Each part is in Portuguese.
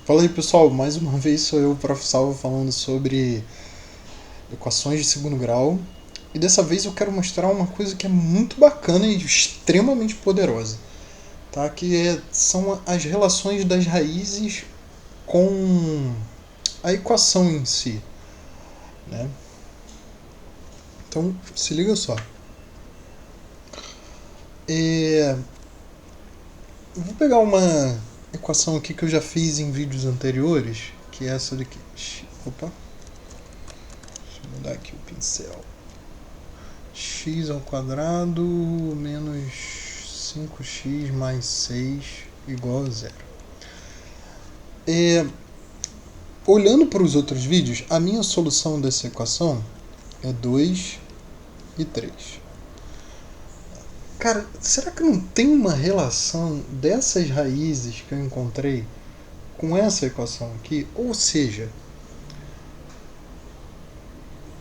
Fala aí pessoal, mais uma vez sou eu, o Prof. Salvo, falando sobre equações de segundo grau. E dessa vez eu quero mostrar uma coisa que é muito bacana e extremamente poderosa, tá? São as relações das raízes com a equação em si, né? Então, se liga só. Eu vou pegar uma equação aqui que eu já fiz em vídeos anteriores, que é essa daqui. Opa, deixa eu mudar aqui o pincel. X ao quadrado menos 5x mais 6 igual a zero. Olhando para os outros vídeos, a minha solução dessa equação é 2 e 3. Cara, será que não tem uma relação dessas raízes que eu encontrei com essa equação aqui? Ou seja,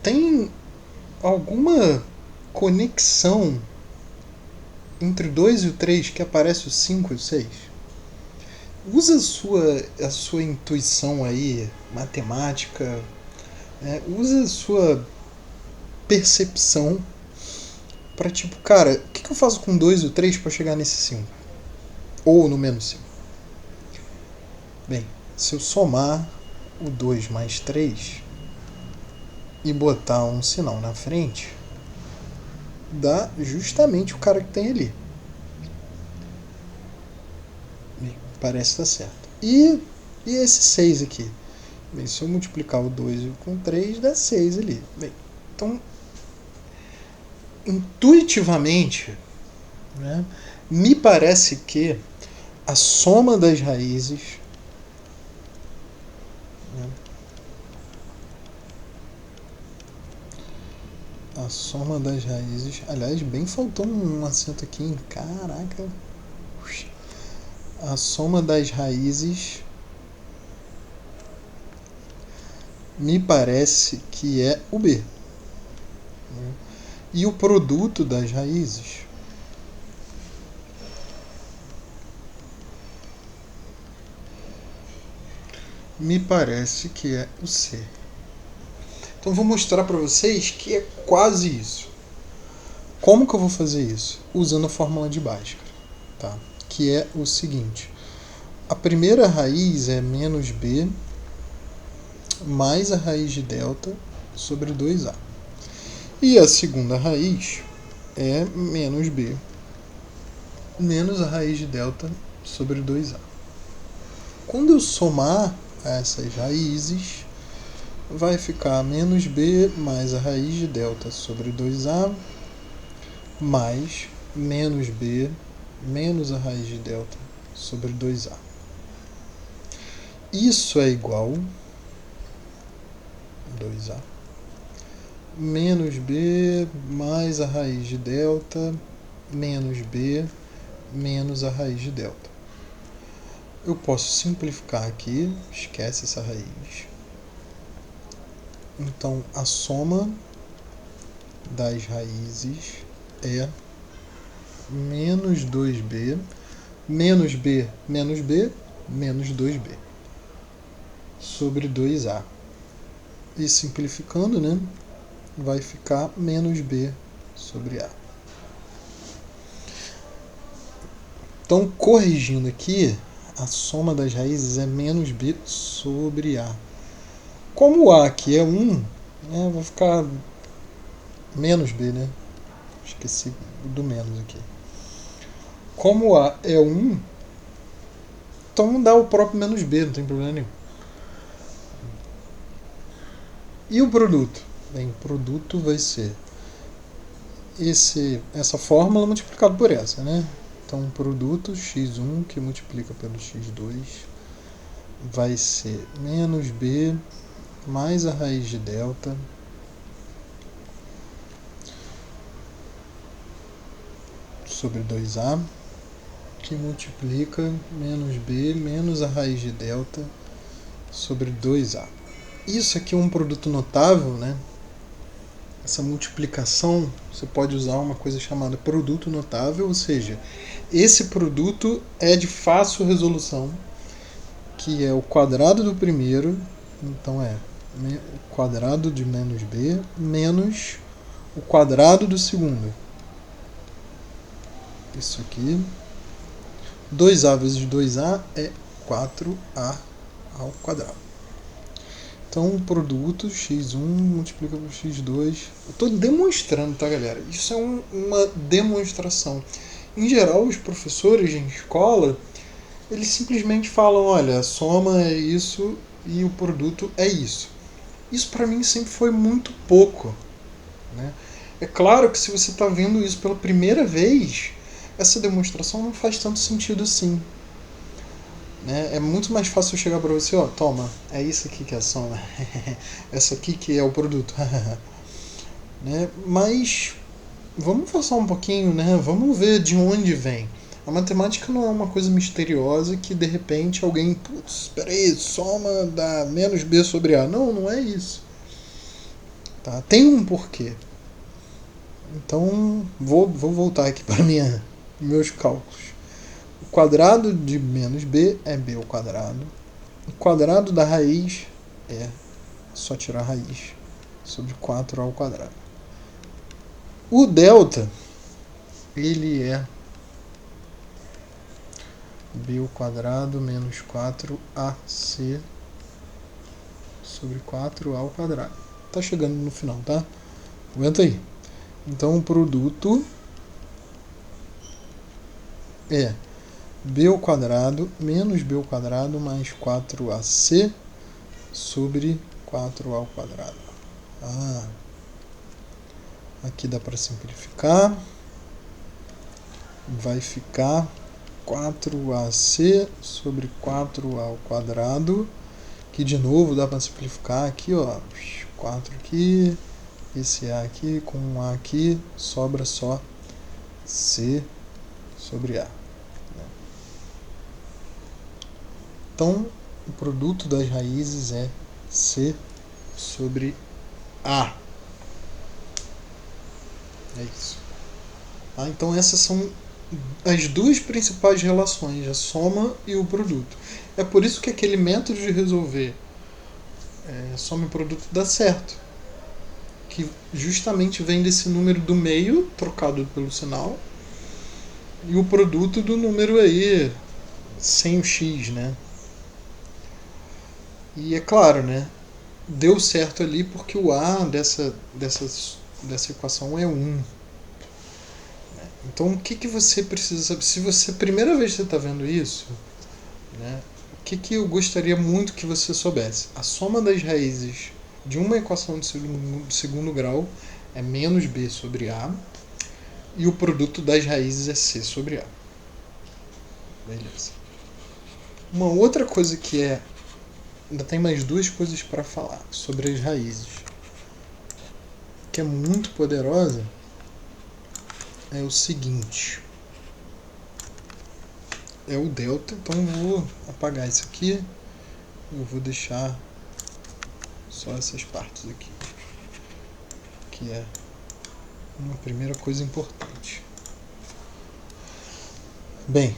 tem alguma conexão entre o 2 e o 3 que aparece o 5 e o 6? Usa a sua intuição aí, matemática, usa a sua percepção para tipo, cara, o que eu faço com 2 e o 3 para chegar nesse 5? Ou no menos 5? Bem, se eu somar o 2 mais 3 e botar um sinal na frente, dá justamente o cara que tem ali. Bem, parece estar certo. E esse 6 aqui? Bem, se eu multiplicar o 2 com 3, dá 6 ali. Bem, então, intuitivamente, né, me parece que a soma das raízes, né, a soma das raízes, aliás, bem faltou um acento aqui, hein? Caraca, a soma das raízes me parece que é o B, né? E o produto das raízes me parece que é o C. Então vou mostrar para vocês que é quase isso. Como que eu vou fazer isso? Usando a fórmula de Bhaskara, tá? Que é o seguinte: a primeira raiz é menos B mais a raiz de delta sobre 2A. E a segunda raiz é menos B menos a raiz de delta sobre 2A. Quando eu somar essas raízes, vai ficar menos B mais a raiz de delta sobre 2A mais menos B menos a raiz de delta sobre 2A. Isso é igual a 2A menos B mais a raiz de delta menos B menos a raiz de delta. Eu posso simplificar aqui, esquece essa raiz. Então, a soma das raízes é menos 2B, menos B, menos B, menos 2B, sobre 2A. E simplificando, né, vai ficar menos B sobre A. Então, corrigindo aqui, a soma das raízes é menos B sobre A. Como o A aqui é 1, né, vai ficar menos B, né? Esqueci do menos aqui. Como A é 1, então dá o próprio menos B, não tem problema nenhum. E o produto? Bem, o produto vai ser essa fórmula multiplicado por essa, né? Então, o produto x1 que multiplica pelo x2 vai ser menos B mais a raiz de delta sobre 2A, que multiplica menos B menos a raiz de delta sobre 2A. Isso aqui é um produto notável, né? Essa multiplicação, você pode usar uma coisa chamada produto notável, ou seja, esse produto é de fácil resolução, que é o quadrado do primeiro, então é o quadrado de menos b menos o quadrado do segundo. Isso aqui. 2a vezes 2a é 4a ao quadrado. Então o produto x1 multiplica por x2. Eu estou demonstrando, tá, galera? Isso é uma demonstração. Em geral, os professores em escola, eles simplesmente falam, olha, a soma é isso e o produto é isso. Isso para mim sempre foi muito pouco, né? É claro que se você está vendo isso pela primeira vez, essa demonstração não faz tanto sentido assim. Né? É muito mais fácil eu chegar para você, ó, toma, é isso aqui que é a soma, essa aqui que é o produto. Né? Mas vamos forçar um pouquinho, né? Vamos ver de onde vem. A matemática não é uma coisa misteriosa que de repente alguém, putz, espera aí, soma dá menos b sobre a. Não, não é isso. Tá? Tem um porquê. Então, vou voltar aqui para meus cálculos. O quadrado de menos b é b ao quadrado. O quadrado da raiz é só tirar a raiz sobre 4 ao quadrado. O delta, ele é b ao quadrado menos 4ac sobre 4 ao quadrado. Tá chegando no final, tá? Aguenta aí. Então o produto é b ao quadrado menos b ao quadrado mais 4ac sobre 4 ao quadrado. Aqui dá para simplificar. Vai ficar 4ac sobre 4 ao quadrado, que de novo dá para simplificar aqui, ó, 4 aqui, esse a aqui com um a aqui, sobra só c sobre a. Então, o produto das raízes é c sobre a. É isso. Então essas são as duas principais relações, a soma e o produto. É por isso que aquele método de resolver soma e produto dá certo. Que justamente vem desse número do meio, trocado pelo sinal, e o produto do número aí, sem o x, né? E é claro, né? Deu certo ali porque o a dessa equação é 1. Então, o que você precisa saber? Se você, primeira vez que você está vendo isso, né, o que eu gostaria muito que você soubesse? A soma das raízes de uma equação de segundo grau é menos b sobre a, e o produto das raízes é c sobre a. Beleza. Uma outra coisa que ainda tem mais duas coisas para falar sobre as raízes, que é muito poderosa, é o seguinte. É o delta, então eu vou apagar isso aqui. Eu vou deixar só essas partes aqui, que é uma primeira coisa importante. Bem,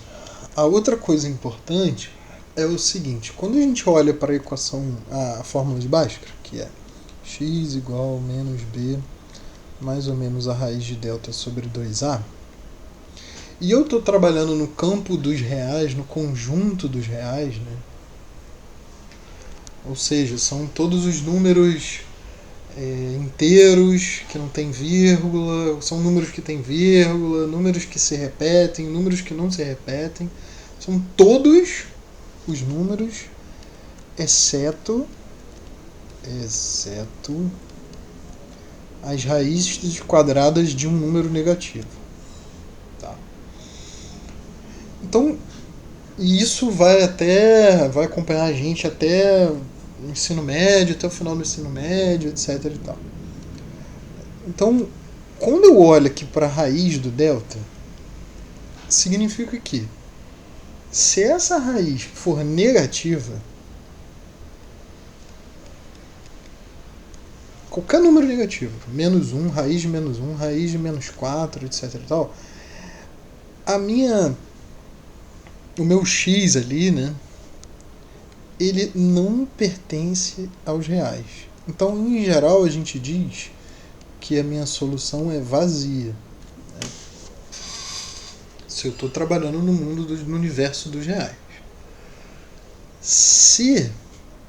a outra coisa importante é o seguinte. Quando a gente olha para a equação, a fórmula de Bhaskara, que é x igual a menos b mais ou menos a raiz de delta sobre 2a, e eu estou trabalhando no campo dos reais, no conjunto dos reais, né? Ou seja, são todos os números inteiros que não tem vírgula, são números que tem vírgula, números que se repetem, números que não se repetem. São todos os números, exceto as raízes quadradas de um número negativo. Tá? Então, isso vai acompanhar a gente até o ensino médio, até o final do ensino médio, etc. e tal. Então, quando eu olho aqui para a raiz do delta, significa que se essa raiz for negativa, qualquer número negativo, menos 1, raiz de menos 1, raiz de menos 4, etc. e tal, o meu x ali, né, ele não pertence aos reais. Então, em geral, a gente diz que a minha solução é vazia. Se eu estou trabalhando no no universo dos reais. Se,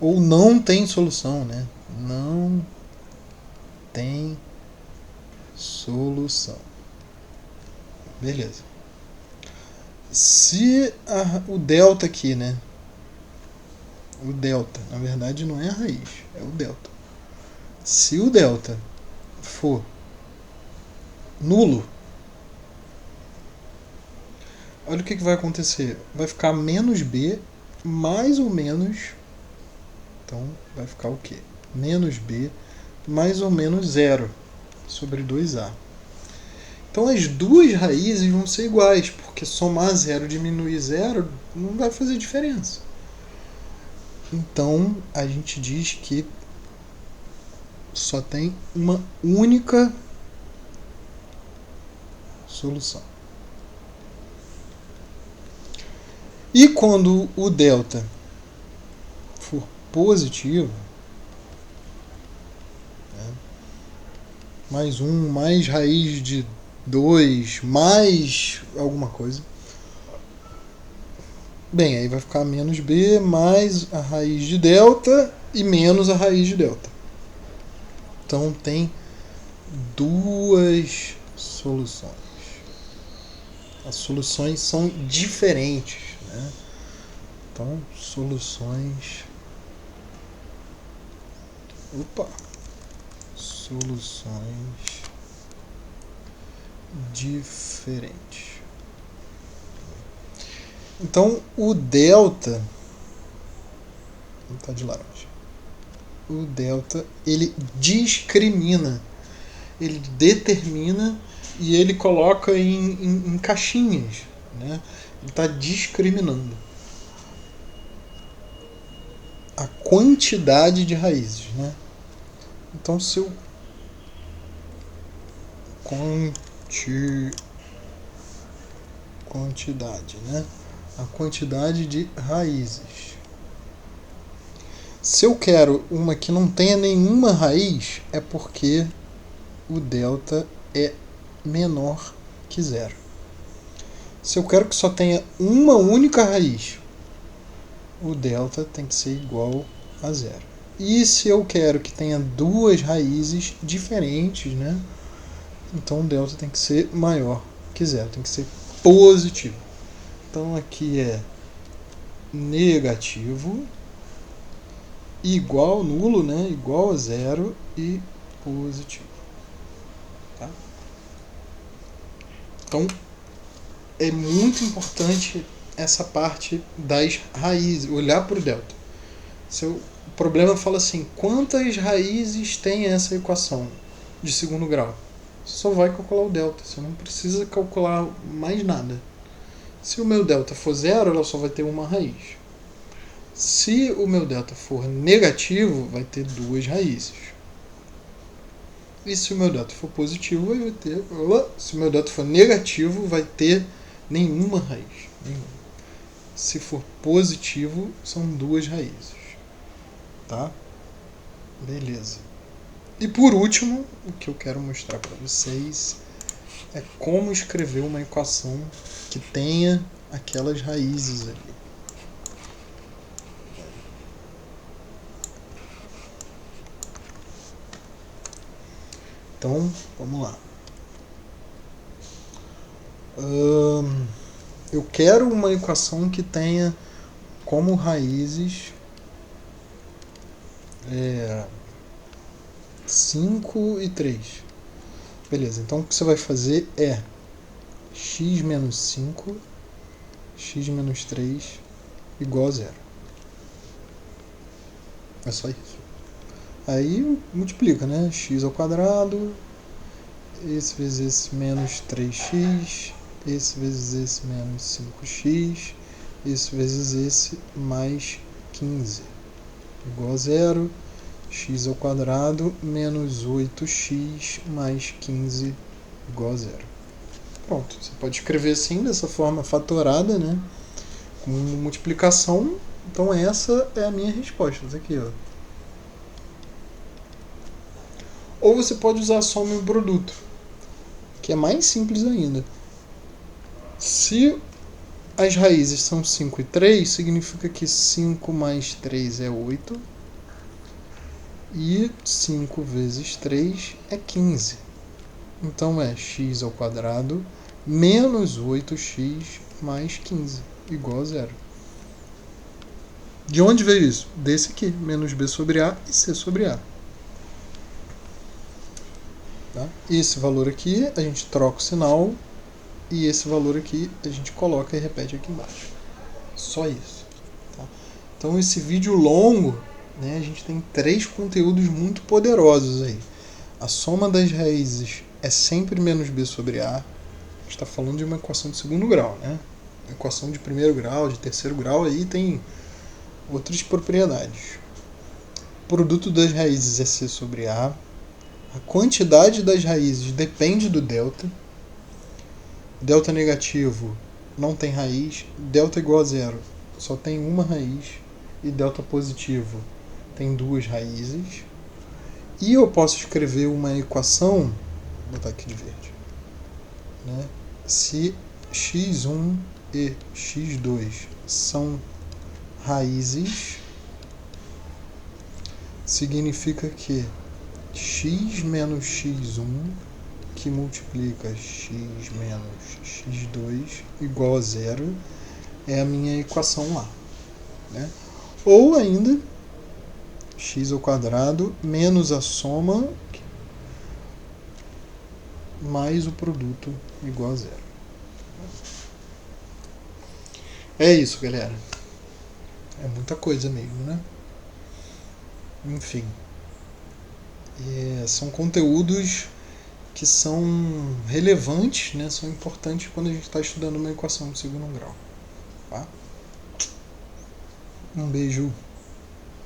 ou não tem solução, né? Não tem solução. Beleza. Se o delta aqui, né? O delta, na verdade não é a raiz, é o delta. Se o delta for nulo, olha o que vai acontecer. Vai ficar menos b mais ou menos. Então vai ficar o quê? Menos b mais ou menos zero sobre 2a. Então as duas raízes vão ser iguais, porque somar zero e diminuir zero não vai fazer diferença. Então a gente diz que só tem uma única solução. E quando o delta for positivo, né, mais 1, mais raiz de 2, mais alguma coisa, bem, aí vai ficar menos b mais a raiz de delta e menos a raiz de delta. Então tem duas soluções. As soluções são diferentes, né? Então, soluções diferentes. Então, o delta tá de laranja. O delta, ele discrimina, ele determina e ele coloca em caixinhas, né? Ele está discriminando a quantidade de raízes, né? Então, se eu quantidade, né? A quantidade de raízes. Se eu quero uma que não tenha nenhuma raiz, é porque o delta é menor que zero. Se eu quero que só tenha uma única raiz, o delta tem que ser igual a zero. E se eu quero que tenha duas raízes diferentes, né? Então o delta tem que ser maior que zero, tem que ser positivo. Então aqui é negativo, igual, nulo, né? Igual a zero e positivo. Tá? Então é muito importante essa parte das raízes, olhar para o delta. O problema fala assim, quantas raízes tem essa equação de segundo grau? Você só vai calcular o delta, você não precisa calcular mais nada. Se o meu delta for zero, ela só vai ter uma raiz. Se o meu delta for negativo, vai ter duas raízes. E se o meu delta for positivo, vai ter... Se o meu delta for negativo, vai ter nenhuma raiz. Nenhuma. Se for positivo, são duas raízes. Tá? Beleza. E por último, o que eu quero mostrar para vocês é como escrever uma equação que tenha aquelas raízes ali. Então, vamos lá. Eu quero uma equação que tenha como raízes 5 e 3. Beleza, então o que você vai fazer é x menos 5, x menos 3 igual a zero. É só isso. Aí multiplica, né? X ao quadrado, esse vezes esse menos 3x, esse vezes esse menos 5x, esse vezes esse mais 15 igual a zero. X ao quadrado menos 8x mais 15 igual a zero. Pronto, você pode escrever assim, dessa forma fatorada, né? Com multiplicação, Então essa é a minha resposta. Isso aqui, ó. Ou você pode usar a soma e o produto, que é mais simples ainda. Se as raízes são 5 e 3, significa que 5 mais 3 é 8. E 5 vezes 3 é 15. Então é x ao quadrado menos 8x mais 15, igual a zero. De onde veio isso? Desse aqui, menos b sobre a e c sobre a. Tá? Esse valor aqui a gente troca o sinal e esse valor aqui a gente coloca e repete aqui embaixo. Só isso. Tá? Então esse vídeo longo, né, a gente tem 3 conteúdos muito poderosos aí. A soma das raízes é sempre menos b sobre a. A gente está falando de uma equação de segundo grau, né? Equação de primeiro grau, de terceiro grau, aí tem outras propriedades. O produto das raízes é c sobre a. A quantidade das raízes depende do delta. Delta negativo não tem raiz. Delta igual a zero só tem uma raiz. E delta positivo tem 2 raízes. E eu posso escrever uma equação, vou botar aqui de verde, né? Se x1 e x2 são raízes, significa que x menos x1, que multiplica x menos x2 igual a zero, é a minha equação lá, né? Ou ainda x ao quadrado menos a soma mais o produto igual a zero. É isso, galera. É muita coisa mesmo, né? Enfim. São conteúdos que são relevantes, né? São importantes quando a gente está estudando uma equação de segundo grau. Tá? Um beijo.